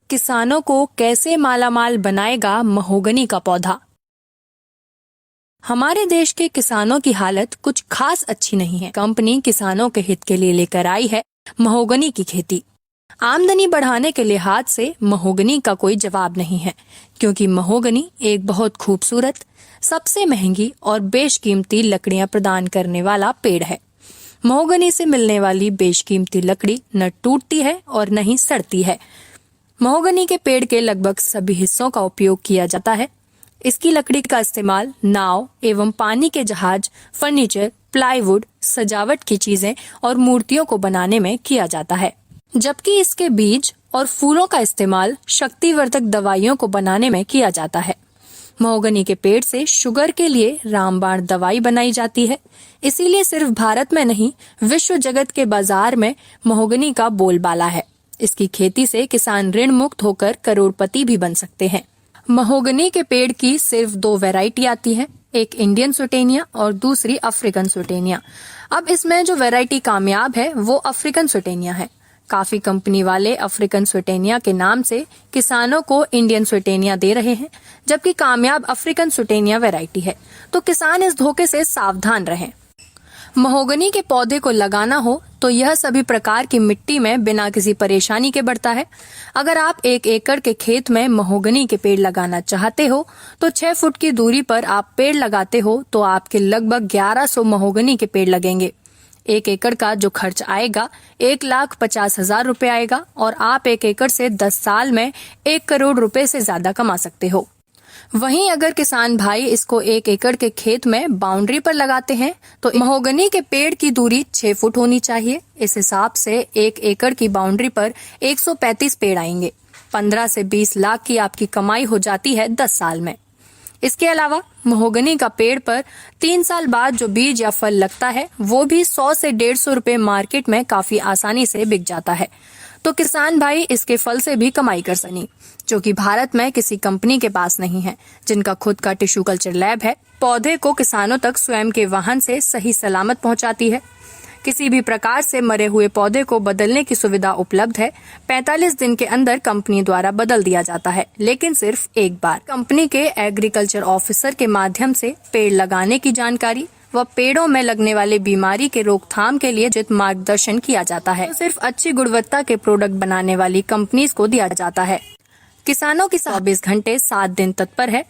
किसानों को कैसे मालामाल बनाएगा महोगनी का पौधा। हमारे देश के किसानों की हालत कुछ खास अच्छी नहीं है। कंपनी किसानों के हित के लिए लेकर आई है महोगनी की खेती। आमदनी बढ़ाने के लिहाज से महोगनी का कोई जवाब नहीं है, क्योंकि महोगनी एक बहुत खूबसूरत, सबसे महंगी और बेशकीमती लकड़ियां प्रदान करने वाला पेड़ है। महोगनी से मिलने वाली बेशकीमती लकड़ी न टूटती है और न ही सड़ती है। महोगनी के पेड़ के लगभग सभी हिस्सों का उपयोग किया जाता है। इसकी लकड़ी का इस्तेमाल नाव एवं पानी के जहाज, फर्नीचर, प्लाईवुड, सजावट की चीजें और मूर्तियों को बनाने में किया जाता है, जबकि इसके बीज और फूलों का इस्तेमाल शक्तिवर्धक दवाइयों को बनाने में किया जाता है। महोगनी के पेड़ से शुगर के लिए रामबाण दवाई बनाई जाती है। इसीलिए सिर्फ भारत में नहीं, विश्व जगत के बाजार में महोगनी का बोलबाला है। इसकी खेती से किसान ऋण मुक्त होकर करोड़पति भी बन सकते हैं। महोगनी के पेड़ की सिर्फ 2 वैरायटी आती है, एक इंडियन सुटेनिया और दूसरी अफ्रीकन सुटेनिया। अब इसमें जो वैरायटी कामयाब है वो अफ्रीकन सुटेनिया है। काफी कंपनी वाले अफ्रीकन सुटेनिया के नाम से किसानों को इंडियन सुटेनिया दे रहे हैं, जबकि कामयाब अफ्रीकन सुटेनिया वैरायटी है। तो किसान इस धोखे से सावधान रहें। महोगनी के पौधे को लगाना हो तो यह सभी प्रकार की मिट्टी में बिना किसी परेशानी के बढ़ता है। अगर आप 1 एकड़ के खेत में महोगनी के पेड़ लगाना चाहते हो तो 6 फुट की दूरी पर आप पेड़ लगाते हो तो आपके लगभग 1100 महोगनी के पेड़ लगेंगे। 1 एकड़ का जो खर्च आएगा 1,50,000 रुपए आएगा और आप 1 एकड़ से 10 साल में 1 करोड़ रुपए से ज्यादा कमा सकते हो। वहीं अगर किसान भाई इसको 1 एकड़ के खेत में बाउंड्री पर लगाते हैं तो महोगनी के पेड़ की दूरी 6 फुट होनी चाहिए। इस हिसाब से 1 एकड़ की बाउंड्री पर 135 पेड़ आएंगे। 15 से 20 लाख की आपकी कमाई हो जाती है 10 साल में। इसके अलावा महोगनी का पेड़ पर 3 साल बाद जो बीज या फल लगता है वो भी 100 से 150 रुपए मार्केट में काफी आसानी से बिक जाता है। तो किसान भाई इसके फल से भी कमाई कर सनी, जो कि भारत में किसी कंपनी के पास नहीं है, जिनका खुद का टिश्यू कल्चर लैब है। पौधे को किसानों तक स्वयं के वाहन से सही सलामत पहुंचाती है। किसी भी प्रकार से मरे हुए पौधे को बदलने की सुविधा उपलब्ध है। 45 दिन के अंदर कंपनी द्वारा बदल दिया जाता है, लेकिन सिर्फ एक बार। कंपनी के एग्रीकल्चर ऑफिसर के माध्यम से पेड़ लगाने की जानकारी व पेड़ों में लगने वाले बीमारी के रोकथाम के लिए उचित मार्गदर्शन किया जाता है। तो सिर्फ अच्छी गुणवत्ता के प्रोडक्ट बनाने वाली कंपनीज को दिया जाता है। किसानों की 24 घंटे 7 दिन तत्पर है।